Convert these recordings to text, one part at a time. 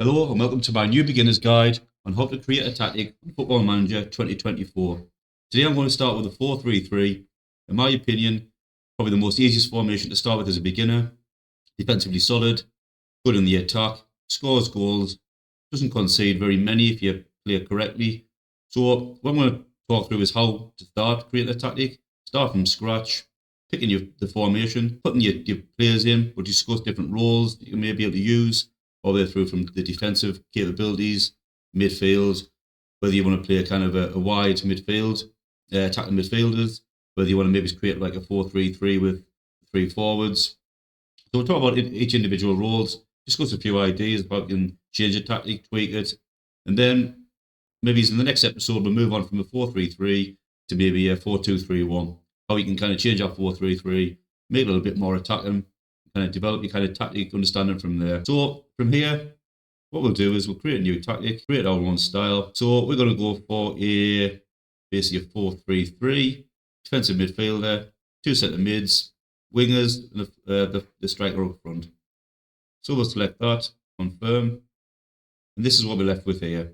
Hello and welcome to my new beginner's guide on how to create a tactic on Football Manager 2024. Today I'm going to start with a 4-3-3. In my opinion, probably the most easiest formation to start with as a beginner. Defensively solid, good in the attack, scores goals, doesn't concede very many if you play it correctly. So what I'm going to talk through is how to start creating a tactic. Start from scratch, picking the formation, putting your players in, we'll discuss different roles you may be able to use all the way through from the defensive capabilities, midfield, whether you want to play a kind of a wide midfield, attacking midfielders, whether you want to maybe create like a 4-3-3 with three forwards. So we'll talk about each individual roles, discuss a few ideas about you can change a tactic, tweak it, and then maybe in the next episode we'll move on from a 4-3-3 to maybe a 4-2-3-1. How you can kind of change our 4-3-3, make it a little bit more attacking, kind of develop your kind of tactic understanding from there. So from here, what we'll do is we'll create a new tactic, create our own style. So we're going to go for basically a 4-3-3, defensive midfielder, two centre mids, wingers, and the striker up front. So we'll select that, confirm, and this is what we're left with here.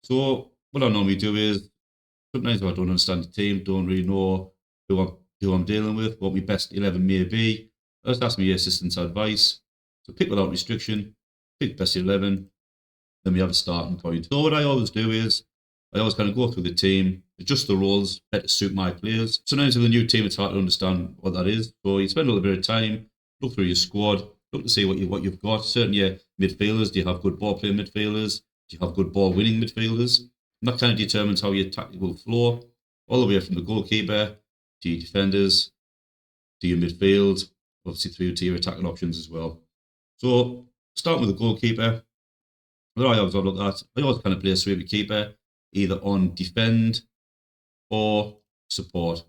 So what I normally do is, sometimes if I don't understand the team, don't really know who I'm dealing with, what my best 11 may be, I just ask my assistant's advice. So pick without restriction, pick best 11, then we have a starting point. So what I always do is, I always kind of go through the team, adjust the roles, better suit my players. Sometimes with a new team, it's hard to understand what that is. So you spend a little bit of time, look through your squad, look to see what you've got. Certainly your midfielders, do you have good ball playing midfielders? Do you have good ball winning midfielders? And that kind of determines how your tactic will flow, all the way from the goalkeeper to your defenders, to your midfield, obviously through to your attacking options as well. So starting with the goalkeeper, what I always look at, I always kind of play a sweeper keeper, either on defend or support.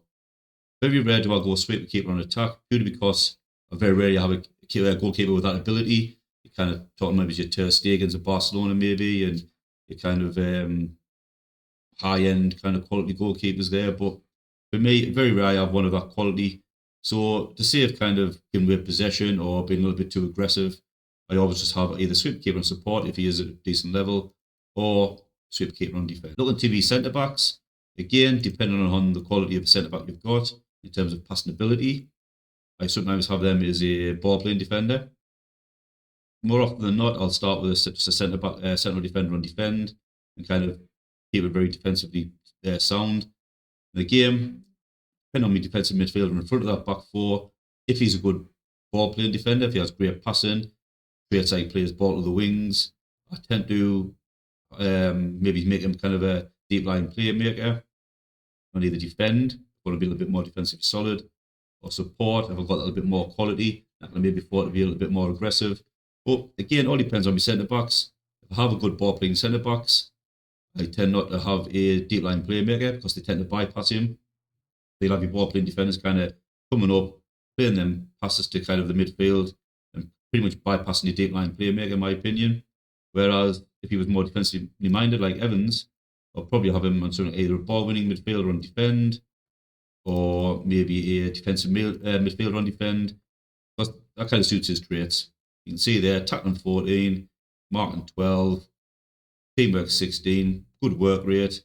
Very rare do I go sweeper keeper on attack, purely because I very rarely have a goalkeeper with that ability. You kind of talking maybe your Ter Stegens of Barcelona maybe, and your kind of high-end kind of quality goalkeepers there. But for me, very rare I have one of that quality. So to save kind of giving away possession or being a little bit too aggressive, I always just have either sweeper keeper on support if he is at a decent level, or sweeper keeper on defence. Looking to the centre backs, again, depending on the quality of the centre back you've got in terms of passing ability, I sometimes have them as a ball playing defender. More often than not, I'll start with just a centre back, central defender on defend, and kind of keep it very defensively sound. In the game, depending on my defensive midfielder in front of that back four, if he's a good ball playing defender, if he has great passing, great side players ball to the wings, I tend to maybe make him kind of a deep line playmaker. On either defend, want to be a little bit more defensively solid, or support if I've got a little bit more quality, I can maybe afford to be a little bit more aggressive. But again, it all depends on my centre backs. If I have a good ball playing centre backs, I tend not to have a deep line playmaker because they tend to bypass him. They'll have your ball playing defenders kind of coming up, playing them passes to kind of the midfield, and pretty much bypassing your deep line playmaker, in my opinion. Whereas if he was more defensively minded, like Evans, I'll probably have him on something either a ball winning midfielder on defend, or maybe a defensive midfielder on defend, because that kind of suits his traits. You can see there, tackling 14, marking 12, teamwork 16, good work rate,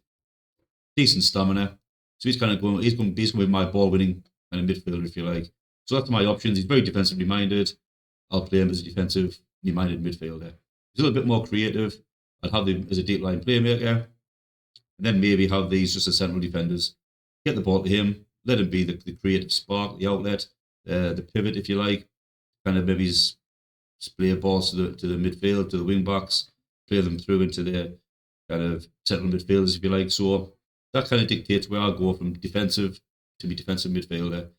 decent stamina. So he's kind of going with my ball winning kind of midfielder, if you like. So that's my options. He's very defensively minded. I'll play him as a defensively minded midfielder. He's a little bit more creative. I'd have him as a deep line playmaker, and then maybe have these just as central defenders. Get the ball to him, let him be the creative spark, the outlet, the pivot, if you like. Kind of maybe play balls to the midfield, to the wing backs, play them through into the kind of central midfielders, if you like. So that kind of dictates where I'll go from defensive to be defensive midfielder.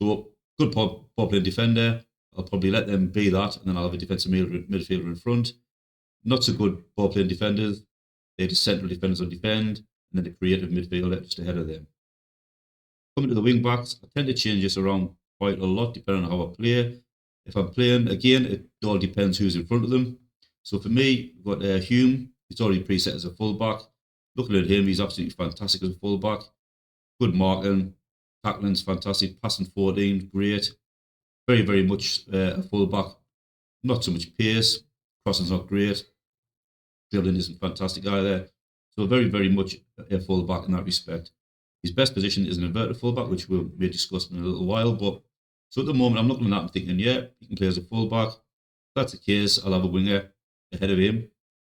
So good ball playing defender, I'll probably let them be that, and then I'll have a defensive midfielder in front. Not so good ball playing defenders, they're just central defenders on defend, and then the creative midfielder just ahead of them. Coming to the wing backs, I tend to change this around quite a lot depending on how I play. If I'm playing, again, it all depends who's in front of them. So for me, we've got Hume. He's already preset as a fullback. Looking at him, he's absolutely fantastic as a fullback. Good marking, tackling's fantastic, passing 14, great. Very, very much a fullback. Not so much pace, crossing's not great. dribbling isn't fantastic either. So very, very much a fullback in that respect. His best position is an inverted fullback, which we may discuss in a little while. But so at the moment, I'm looking at that and thinking, yeah, he can play as a fullback. If that's the case, I'll have a winger ahead of him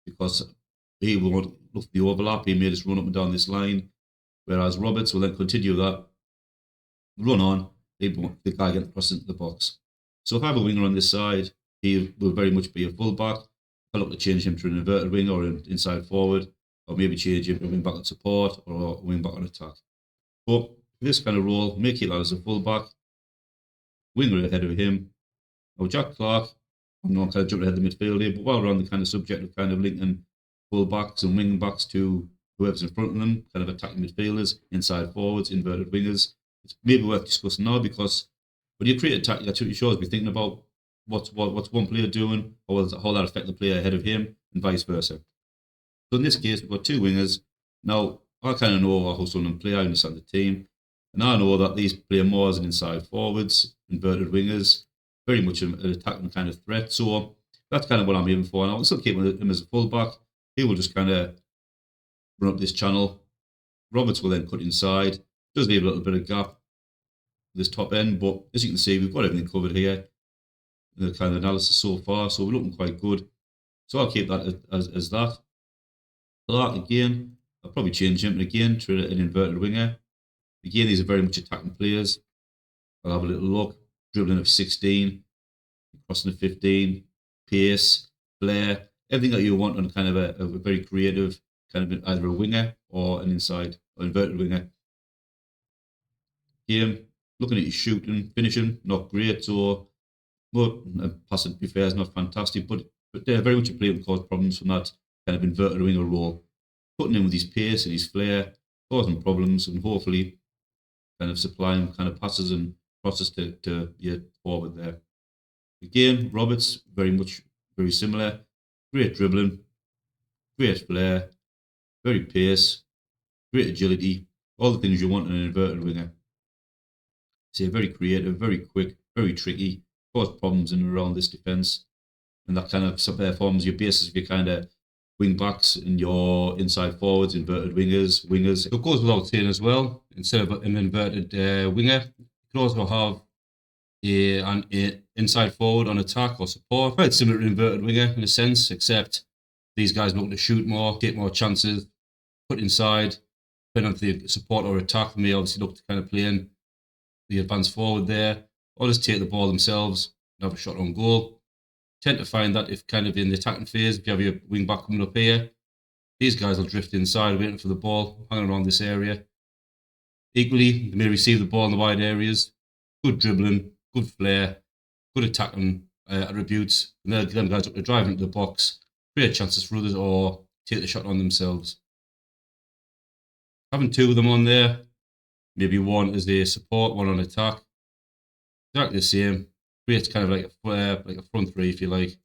because he won't look for the overlap. He may just run up and down this line, whereas Roberts will then continue that, run on, the guy getting across into the box. So if I have a winger on this side, he will very much be a fullback. I look to change him to an inverted winger or an inside forward, or maybe change him to a wing back on support or a wing back on attack. But for this kind of role, make it as a fullback, winger ahead of him. Now Jack Clark, I'm not kind of jumping ahead of the midfield here, but while we're on the kind of subject of kind of linking fullbacks and wing backs to whoever's in front of them, kind of attacking midfielders, inside forwards, inverted wingers, it's maybe worth discussing now because when you create attack, that's what you should be thinking about what's one player doing, or how that affect the player ahead of him, and vice versa. So in this case, we've got two wingers. Now, I kind of know how some of them play, I understand the team, and I know that these play more as an inside forwards, inverted wingers, very much an attacking kind of threat. So that's kind of what I'm aiming for. And I'll still keep him as a fullback. He will just kind of run up this channel. Roberts will then cut inside. Does leave a little bit of gap this top end, but as you can see, we've got everything covered here. The kind of analysis so far, so we're looking quite good. So I'll keep that as that. Clark again, I'll probably change him again to an inverted winger. Again, these are very much attacking players. I'll have a little look. Dribbling of 16, crossing of 15, pace, flair, everything that you want on kind of a very creative kind of either a winger or an inside or inverted winger. Game, looking at your shooting, finishing, not great. So, but passing to be fair is not fantastic, but they're very much a player that cause problems from that kind of inverted winger role. Putting in with his pace and his flair, causing problems, and hopefully kind of supplying kind of passes and crosses to your forward there. Again, Roberts, very similar. Great dribbling, great flair, very pace, great agility, all the things you want in an inverted winger. So very creative, very quick, very tricky, cause problems in and around this defence. And that kind of forms your basis of your kind of wing backs and your inside forwards, inverted wingers. So it goes without saying as well, instead of an inverted winger, you can also have an inside forward on attack or support. Quite similar to inverted winger in a sense, except these guys look to shoot more, take more chances, put inside, depending on the support or attack. And they obviously look to kind of play in the advance forward there, or just take the ball themselves and have a shot on goal. Tend to find that if kind of in the attacking phase, if you have your wing back coming up here, these guys will drift inside, waiting for the ball, hanging around this area. Equally, they may receive the ball in the wide areas. Good dribbling, good flair, good attacking attributes. And them guys look to drive into the box, create chances for others, or take the shot on themselves. Having two of them on there, maybe one as a support, one on attack. Exactly the same. Creates kind of like a front three, if you like,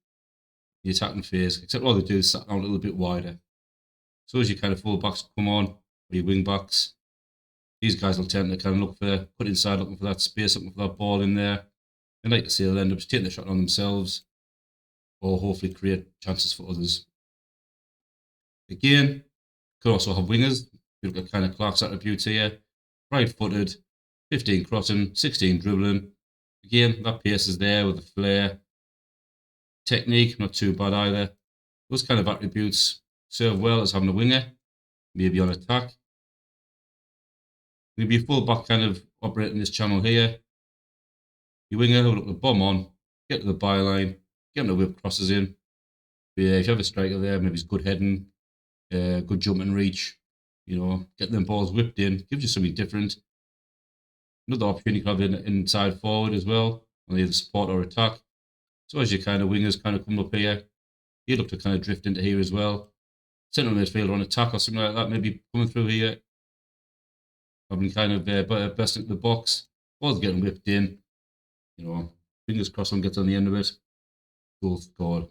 the attacking phase. Except all they do is sat down a little bit wider. So as your kind of full backs come on, or your wing backs, these guys will tend to kind of put inside, looking for that space, looking for that ball in there. And like I say, they'll end up just taking the shot on themselves, or hopefully create chances for others. Again, could also have wingers. You look at kind of Clark's attributes here. Right-footed, 15 crossing, 16 dribbling. Again, that pace is there with the flair. Technique, not too bad either. Those kind of attributes serve well as having a winger, maybe on attack. Maybe a full back kind of operating this channel here. Your winger will look the bomb on, get to the byline, get him to whip crosses in. But yeah, if you have a striker there, maybe it's good heading, good jump and reach, get them balls whipped in, gives you something different. Another option you can have an inside forward as well, on either support or attack. So as your kind of wingers kind of come up here, you look to kind of drift into here as well. Central midfielder on attack or something like that, maybe coming through here. Having kind of best into the box, balls getting whipped in. Fingers crossed one gets on the end of it. Goal scored.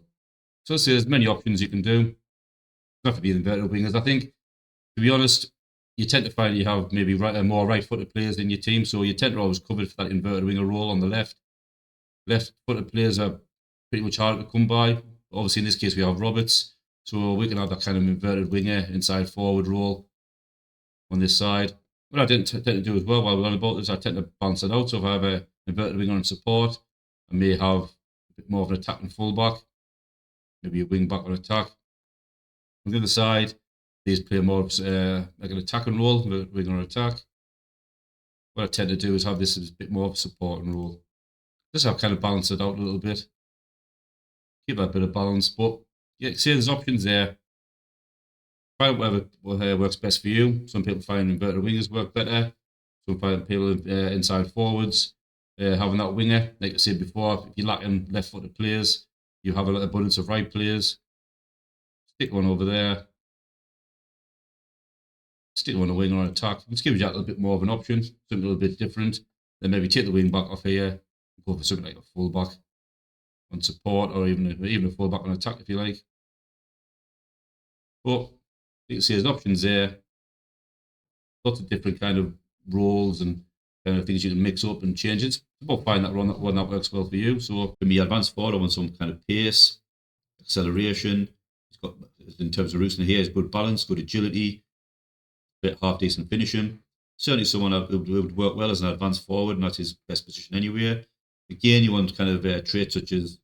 So there's many options you can do. Not to be inverted wingers. I think, to be honest, you tend to find you have maybe more right-footed players in your team, so you tend to always cover for that inverted winger role on the left. Left-footed players are pretty much hard to come by. Obviously, in this case, we have Roberts, So we can have that kind of inverted winger, inside forward role on this side. What I tend to do as well while we're on about this, I tend to balance it out. So if I have an inverted winger on support, I may have a bit more of an attacking fullback, maybe a wing back on attack. On the other side, these play more like an attacking role, winger on attack. What I tend to do is have this as a bit more of a supporting role. Just how kind of balance it out a little bit. Keep that bit of balance. But yeah, see, there's options there. Find whatever works best for you. Some people find inverted wingers work better. Some people inside forwards. Having that winger, like I said before, if you're lacking left-footed players, you have an abundance of right players. Stick one over there. Stick one on a wing or an attack. Just gives you a little bit more of an option, something a little bit different. Then maybe take the wing back off here, go for something like a fullback on support, or even a fullback on attack if you like. But you can see there's options there. Lots of different kind of roles and kind of things you can mix up and change. It's about finding that one that works well for you. So for me, advanced forward, I want some kind of pace, acceleration. It's got, in terms of roots in here, it's good balance, good agility, bit half decent finishing. Certainly someone who would work well as an advanced forward, and that's his best position anywhere. Again, you want kind of traits such as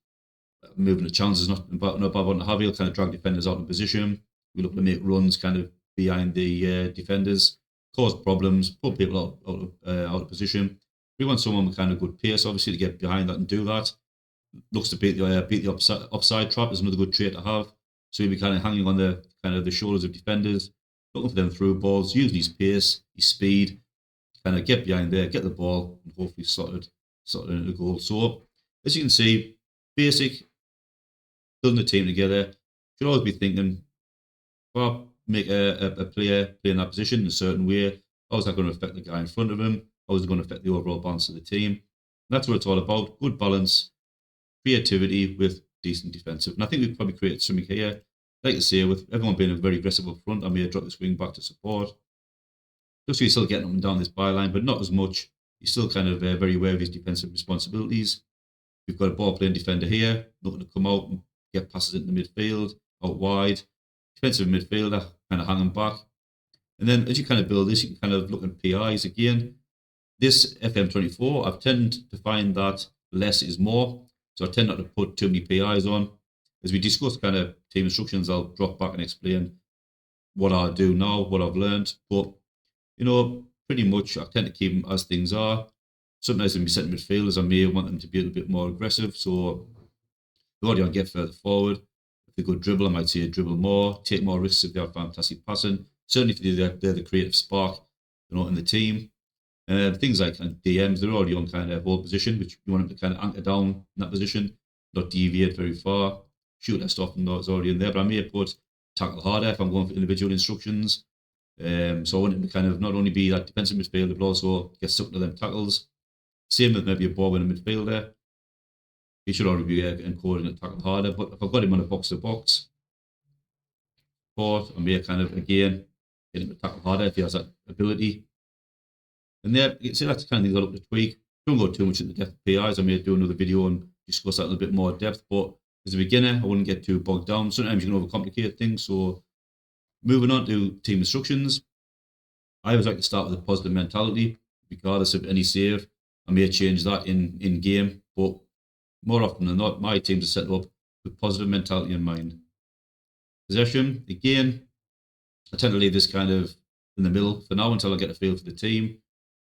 moving the challenges, not bad one to have. He'll kind of drag defenders out of position. We look to make runs kind of behind the defenders, cause problems, put people out of position. We want someone with kind of good pace, obviously, to get behind that and do that. Looks to beat the offside trap is another good trait to have. So he'll be kind of hanging on the kind of the shoulders of defenders, looking for them through balls, using his pace, his speed, kind of get behind there, get the ball, and hopefully slot it into goal. So as you can see, basic, building the team together. Should always be thinking, well, make a player play in that position in a certain way. How is that going to affect the guy in front of him? How is it going to affect the overall balance of the team? And that's what it's all about. Good balance, creativity with decent defensive. And I think we've probably created something here. Like I say, with everyone being very aggressive up front, I may have dropped the swing back to support. Just so you're still getting up and down this byline, but not as much. He's still kind of very aware of his defensive responsibilities. We've got a ball playing defender here, looking to come out and get passes into midfield, out wide. Defensive midfielder, kind of hanging back. And then as you kind of build this, you can kind of look at PIs again. This FM24, I've tended to find that less is more. So I tend not to put too many PIs on. As we discuss kind of team instructions, I'll drop back and explain what I do now, what I've learned. But, pretty much I tend to keep them as things are. Sometimes when we set midfielders, I may want them to be a little bit more aggressive. So the audio get further forward. If they go dribble, I might say dribble more, take more risks if they have fantastic passing. Certainly if they're the creative spark, in the team. Things like kind of DMs, they're already on kind of hold position, which you want them to kind of anchor down in that position, not deviate very far. Shoot less often though it's already in there, but I may put tackle harder if I'm going for individual instructions. So I want him to kind of not only be that defensive midfielder, but also get stuck to them tackles. Same with maybe a ball winning midfielder. He should already be encoding and tackle harder. But if I've got him on a box to box, I may kind of again get him to tackle harder if he has that ability. And there, you can see that's the kind of things I look to tweak. Don't go too much into depth of PIs. I may do another video and discuss that a little bit more depth. But as a beginner, I wouldn't get too bogged down. Sometimes you can overcomplicate things. So moving on to team instructions, I always like to start with a positive mentality, regardless of any save. I may change that in game, but more often than not, my teams are set up with positive mentality in mind. Possession, again, I tend to leave this kind of in the middle for now until I get a feel for the team.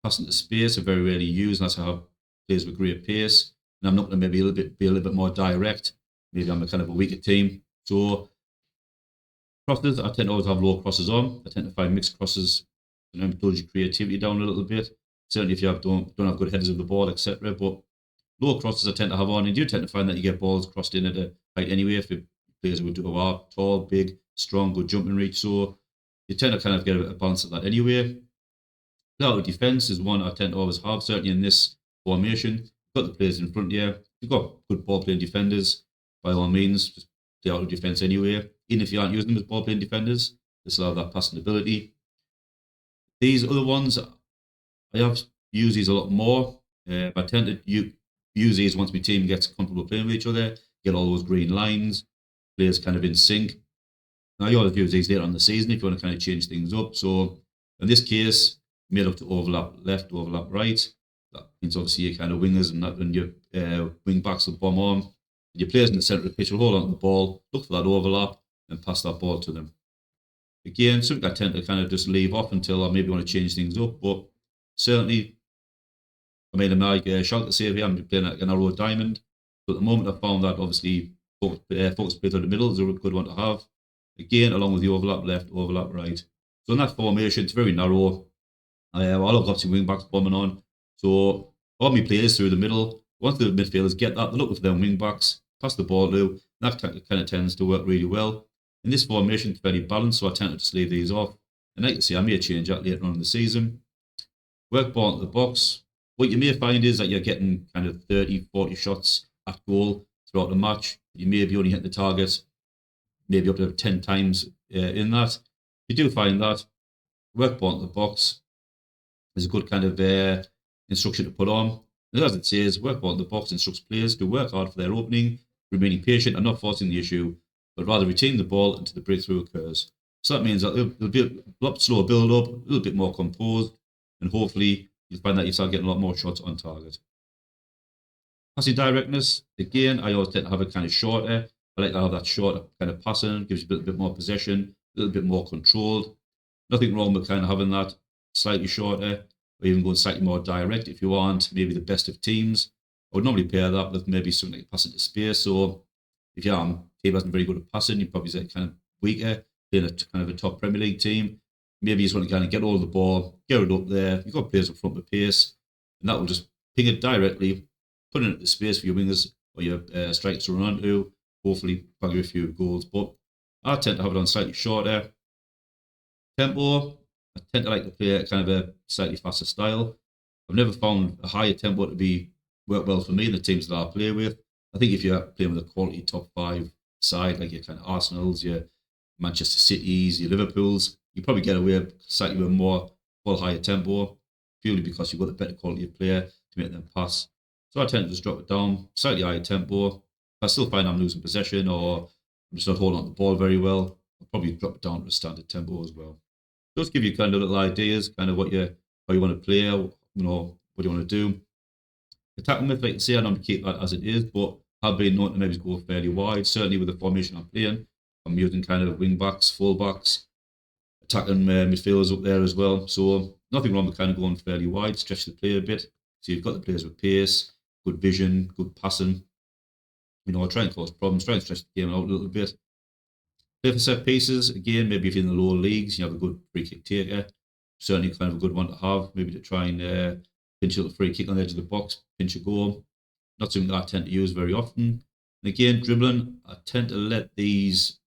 Passing to space, I very rarely use, and that's how players with great pace. And I'm not going to maybe be a little bit more direct. Maybe I'm a kind of a weaker team. So crosses, I tend to always have low crosses on. I tend to find mixed crosses and dodge your creativity down a little bit. Certainly if you don't have good headers of the ball, etc. But low crosses I tend to have on, and you tend to find that you get balls crossed in at a height anyway if the players who are tall, big, strong, good jumping reach. So you tend to kind of get a balance of that anyway. Lateral defence is one I tend to always have, certainly in this formation. You've got the players in front here. You've got good ball playing defenders, by all means, just the out of defence anyway. Even if you aren't using them as ball playing defenders, they still have that passing ability. These other ones, I have used these a lot more. I tend to use these once my team gets comfortable playing with each other, get all those green lines, players kind of in sync. Now, you always use these later on in the season if you want to kind of change things up. So, in this case, made up to overlap left, overlap right. That means obviously your kind of wingers and that, and your wing backs will bomb on. Your players in the centre of the pitch will hold on to the ball, look for that overlap, and pass that ball to them. Again, something I tend to kind of just leave off until I maybe want to change things up. But certainly, I made a shout to save here. I'm playing like a narrow diamond. But at the moment, I found that obviously focus play through the middle is a good one to have. Again, along with the overlap left, overlap right. So in that formation, it's very narrow. I love obviously wing backs bombing on. So all my players through the middle. Once the midfielders get that, they look for them wing backs, pass the ball through. That kind of tends to work really well. In this formation, it's very balanced, so I tend to just leave these off. And like you see, I may change that later on in the season. Work ball into the box. What you may find is that you're getting kind of 30, 40 shots at goal throughout the match. You may be only hitting the target maybe up to 10 times in that. You do find that work ball into the box is a good kind of instruction to put on. And as it says, work ball into the box instructs players to work hard for their opening, remaining patient and not forcing the issue, but rather retain the ball until the breakthrough occurs. So that means that it'll be a lot slower build up, a little bit more composed, and hopefully you'll find that you start getting a lot more shots on target. Passing directness, again, I always tend to have it kind of shorter. I like to have that shorter kind of passing, gives you a little bit more possession, a little bit more controlled. Nothing wrong with kind of having that slightly shorter, or even going slightly more direct if you want, maybe the best of teams. I would normally pair that with maybe something like passing to space. So if your team isn't very good at passing, you probably say kind of weaker, playing a kind of a top Premier League team. Maybe you just want to kind of get all the ball, get it up there. You've got players up front with pace, and that will just ping it directly, put it into space for your wingers or your strikers to run onto. Hopefully, probably a few goals. But I tend to have it on slightly shorter tempo. I tend to like to play kind of a slightly faster style. I've never found a higher tempo to work well for me in the teams that I play with. I think if you're playing with a quality top five side, like your kind of Arsenals, your Manchester Cities, your Liverpools, you probably get away slightly with more higher tempo, purely because you've got a better quality of player to make them pass. So I tend to just drop it down, slightly higher tempo. If I still find I'm losing possession or I'm just not holding on to the ball very well, I'll probably drop it down to a standard tempo as well. Just give you kind of little ideas, kind of how you want to play, what you want to do. Attacking midfield, like I say, I don't keep that as it is, but I've been known to maybe go fairly wide. Certainly with the formation I'm playing, I'm using kind of wing backs, full backs, attacking midfielders up there as well. So nothing wrong with kind of going fairly wide, stretch the play a bit. So you've got the players with pace, good vision, good passing. Try and cause problems, try and stretch the game out a little bit. Play for set pieces, again, maybe if you're in the lower leagues, you have a good free kick taker. Certainly kind of a good one to have, maybe to try and pinch a little free kick on the edge of the box, pinch a goal. Not something that I tend to use very often. And again, dribbling, I tend to let these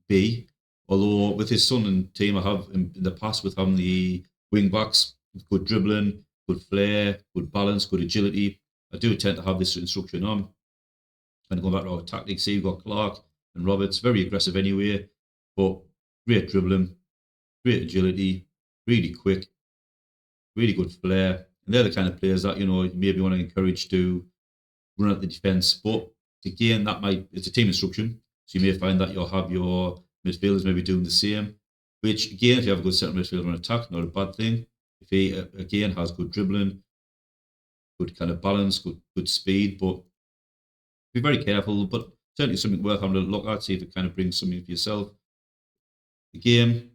be. Although with his son and team, I have in the past with having the wing backs, good dribbling, good flair, good balance, good agility. I do tend to have this instruction on. And going back to our tactics, see, you've got Clark and Roberts, very aggressive anyway, but great dribbling, great agility, really quick, really good flair. And they're the kind of players that, you maybe want to encourage to run at the defence. But again, it's a team instruction. So you may find that you'll have your midfielders maybe doing the same, which again, if you have a good centre midfielder on attack, not a bad thing. If he, again, has good dribbling, good kind of balance, good speed, but be very careful, but certainly something worth having a look at, see if it kind of brings something for yourself. Again,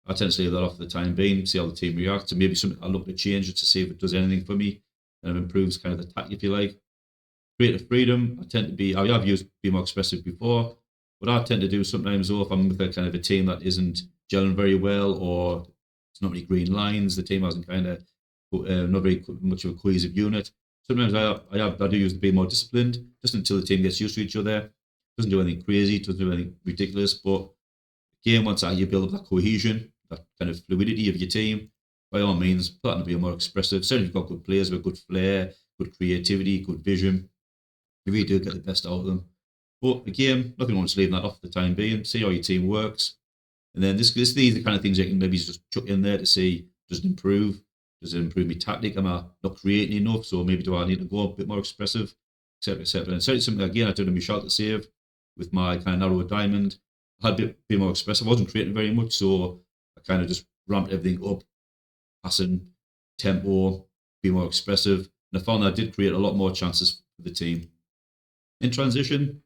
I tend to leave that off for the time being, see how the team reacts, and maybe something I'll look to change it to see if it does anything for me, and improves kind of the attack, if you like. Creative freedom, I have used be more expressive before, but I tend to do sometimes though, if I'm with a kind of a team that isn't gelling very well, or it's not really green lines, the team hasn't kind of, not very much of a cohesive unit. Sometimes I do use to be more disciplined, just until the team gets used to each other. Doesn't do anything crazy, doesn't do anything ridiculous, but again, once you build up that cohesion, that kind of fluidity of your team, by all means, plan to be more expressive. Certainly, you've got good players with good flair, good creativity, good vision. You really do get the best out of them. But again, nothing wrong with leaving that off for the time being. See how your team works, and then these are the kind of things you can maybe just chuck in there to see does it improve. Does it improve my tactic? Am I not creating enough? So maybe do I need to go a bit more expressive, etc., etc. And certainly something again I did in my shot to save with my kind of narrow diamond. had a bit more expressive. I wasn't creating very much, so I kind of just ramped everything up, passing, tempo, be more expressive. And I found that I did create a lot more chances for the team. In transition,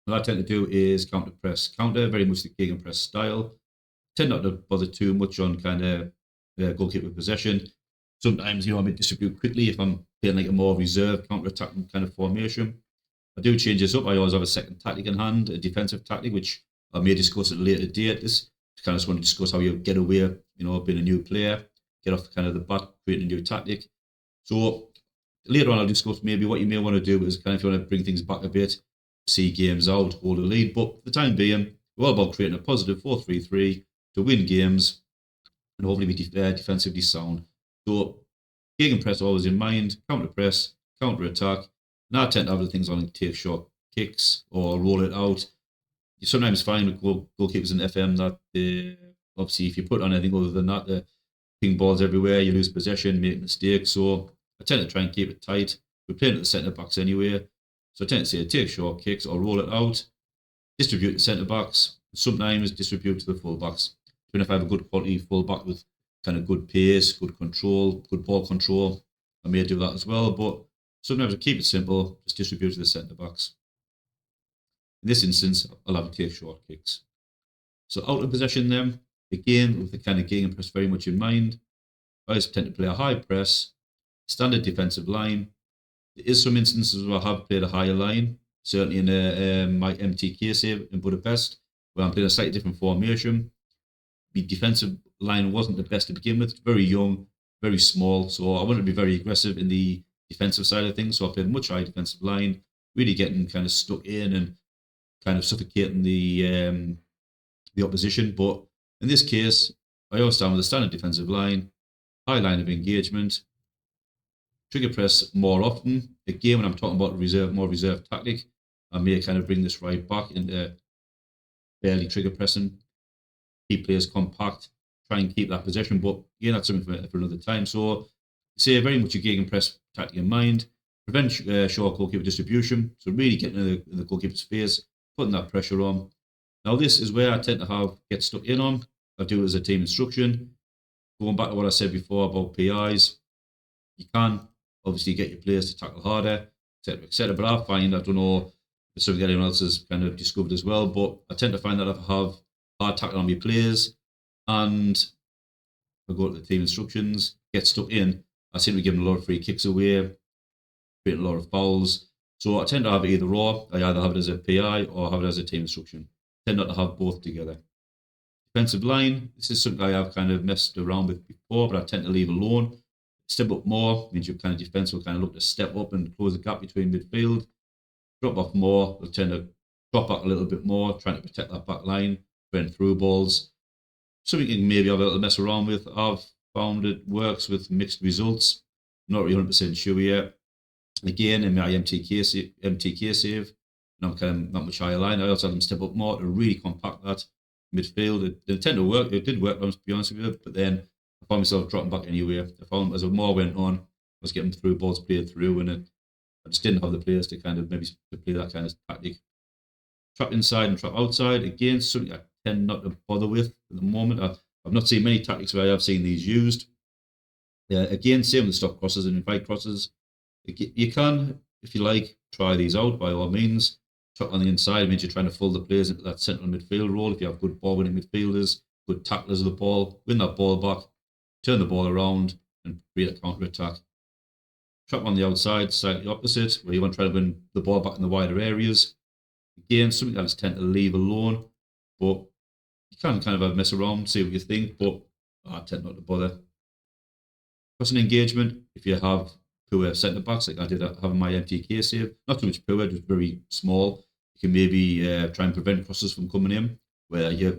what I tend to do is counter press. Counter, very much the gegen press style. Tend not to bother too much on kind of goalkeeper possession. Sometimes, I may distribute quickly if I'm playing like a more reserved counter attacking kind of formation. I do change this up. I always have a second tactic in hand, a defensive tactic, which I may discuss at a later date. This kind of just want to discuss how you get away, being a new player, get off kind of the bat, create a new tactic. So later on, I'll discuss maybe what you may want to do is kind of if you want to bring things back a bit, see games out, hold a lead. But for the time being, we're all about creating a positive 4-3-3 to win games and hopefully be defensively sound. So gegenpress always in mind, counter press, counter attack. And I tend to have the things on like take short kicks or roll it out. You sometimes find with goalkeepers in FM that obviously if you put on anything other than that, the ping balls everywhere, you lose possession, make mistakes. So I tend to try and keep it tight. We're playing at the centre backs anyway. So I tend to say take short kicks or roll it out, distribute to centre backs, sometimes distribute to the full backs. Even if I have a good quality full back with kind of good pace, good control, good ball control, I may do that as well. But sometimes I keep it simple, just distribute to the centre backs. In this instance, I'll have to take short kicks. So out of possession then, again, with the kind of game press very much in mind, I always tend to play a high press, standard defensive line. There is some instances where I have played a higher line, certainly in my MTK save in Budapest, where I'm playing a slightly different formation. The defensive line wasn't the best to begin with, very young, very small, so I wanted to be very aggressive in the defensive side of things, so I played a much higher defensive line, really getting kind of stuck in and kind of suffocating the opposition. But in this case, I always stand with a standard defensive line, high line of engagement, trigger press more often. Again, when I'm talking about more reserve tactic, I may kind of bring this right back into barely trigger pressing, keep players compact, try and keep that possession. But again, that's something for another time. So, say very much a gegenpress tactic in mind, prevent short goalkeeper distribution. So really getting in the goalkeeper's face, putting that pressure on. Now, this is where I tend to get stuck in on. I do it as a team instruction. Going back to what I said before about PIs, you can obviously get your players to tackle harder, etc., etc. But I find, I don't know if something anyone else has kind of discovered as well, but I tend to find that if I have hard tackling on my players and I go to the team instructions, get stuck in, I seem to be giving a lot of free kicks away, creating a lot of fouls. So I tend to have it either or. I either have it as a PI or have it as a team instruction. I tend not to have both together. Defensive line, this is something I have kind of messed around with before, but I tend to leave alone. Step up more means your kind of defense will kind of look to step up and close the gap between midfield. Drop off more, they'll tend to drop back a little bit more, trying to protect that back line, prevent through balls. Something you can maybe have a little mess around with. I've found it works with mixed results. Not really 100% sure yet. Again, in my MTK save, and I'm kind of not much higher line. I also had them step up more to really compact that midfield. It tend to work. It did work, to be honest with you. But then I found myself dropping back anyway. I found as the more went on, I was getting through balls played through, and I just didn't have the players to kind of maybe to play that kind of tactic. Trap inside and trap outside. Again, something I tend not to bother with at the moment. I've not seen many tactics where I have seen these used. Again, same with stop crosses and invite crosses. You can, if you like, try these out by all means. Trap on the inside means you're trying to fold the players into that central midfield role. If you have good ball winning midfielders, good tacklers of the ball, win that ball back, turn the ball around and create a counter attack. Trap on the outside, slightly opposite, where you want to try to win the ball back in the wider areas. Again, something I just tend to leave alone, but you can kind of mess around, see what you think, but I tend not to bother. Crossing engagement, if you have poor centre backs, like I did have in my MTK save, not too much poor, just very small. You can maybe try and prevent crosses from coming in, where your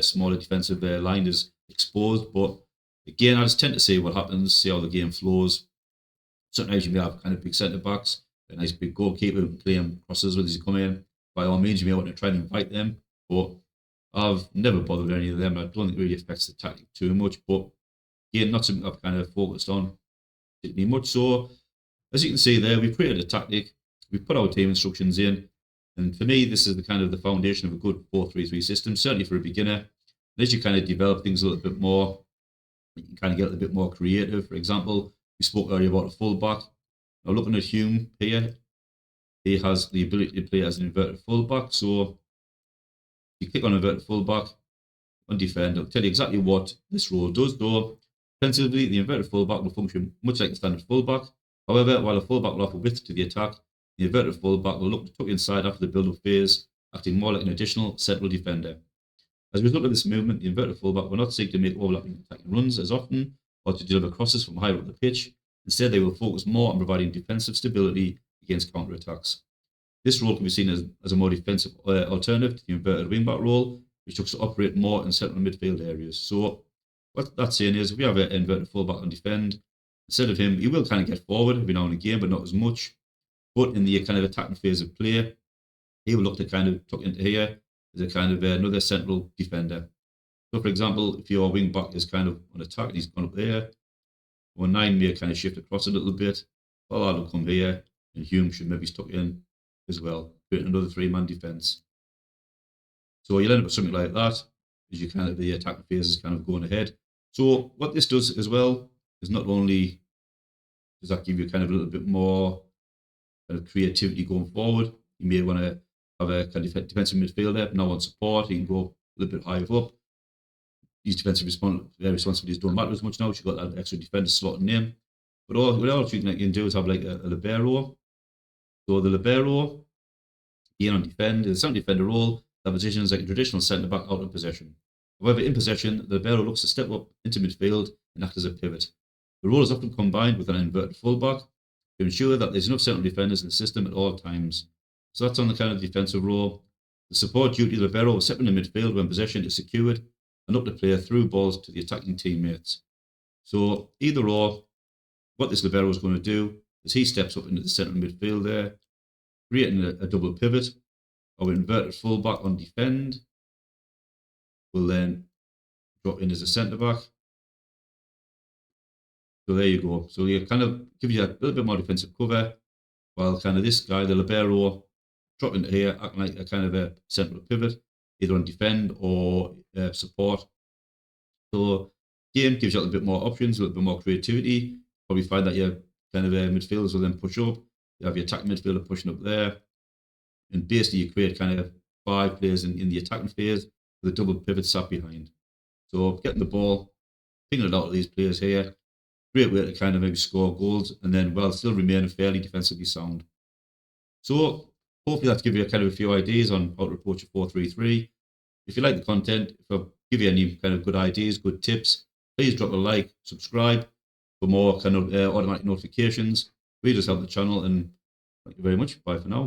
smaller defensive line is exposed. But again, I just tend to see what happens, see how the game flows. Sometimes you may have kind of big centre backs, a nice big goalkeeper playing crosses as you come in. By all means, you may want to try and invite them, but I've never bothered with any of them. I don't think it really affects the tactic too much, but again, not something I've kind of focused on particularly much. So, as you can see there, we've created a tactic, we've put our team instructions in, And for me, this is the kind of the foundation of a good 4-3-3 system, certainly for a beginner. As you kind of develop things a little bit more, you can kind of get a little bit more creative. For example, we spoke earlier about a fullback. Now, looking at Hume here, he has the ability to play as an inverted fullback. So you click on inverted fullback on defend, it'll tell you exactly what this role does. Though, defensively, the inverted fullback will function much like the standard fullback. However, while a fullback will offer width to the attack, the inverted fullback will look to tuck inside after the build-up phase, acting more like an additional central defender. As a result of this movement, the inverted fullback will not seek to make overlapping attacking runs as often or to deliver crosses from higher up the pitch. Instead, they will focus more on providing defensive stability against counter-attacks. This role can be seen as a more defensive alternative to the inverted wingback role, which looks to operate more in central midfield areas. So what that's saying is if we have an inverted fullback on defend, instead of him, he will kind of get forward every now and again, but not as much. But in the kind of attacking phase of play, he will look to kind of tuck into here as a kind of another central defender. So, for example, if your wing back is kind of on attack and he's gone up there, or 9 may kind of shift across a little bit, well, that'll come here, and Hume should maybe tuck in as well, creating another 3-man defence. So you'll end up with something like that as you kind of the attacking phase is kind of going ahead. So what this does as well is not only does that give you kind of a little bit more kind of creativity going forward. You may want to have a kind of defensive midfielder now on support. He can go a little bit higher up. These defensive responsibilities don't matter as much now. You've got that extra defender slotting in. But what else you can do is have like a libero. So the libero, being on defend, is a central defender role that positions like a traditional centre back out of possession. However, in possession, the libero looks to step up into midfield and act as a pivot. The role is often combined with an inverted fullback to ensure that there's enough central defenders in the system at all times. So that's on the kind of defensive role. The support duty of the libero will step in the midfield when possession is secured and up the player through balls to the attacking teammates. So either or, what this libero is going to do is he steps up into the central midfield there, creating a double pivot, or inverted fullback on defend, will then drop in as a centre back. So there you go. So you kind of give you a little bit more defensive cover, while kind of this guy, the libero, drop into here, acting like a kind of a central pivot, either on defend or support. So game gives you a little bit more options, a little bit more creativity. Probably find that your kind of midfielders will then push up. You have your attacking midfielder pushing up there. And basically you create kind of 5 players in the attacking phase with a double pivot sat behind. So getting the ball, picking it out of these players here, great way to kind of maybe score goals and then while still remaining fairly defensively sound. So hopefully that's give you a kind of a few ideas on how to approach a 4-3-3. If you like the content, if I give you any kind of good ideas, good tips, please drop a like, subscribe for more kind of automatic notifications. We just help the channel and thank you very much. Bye for now.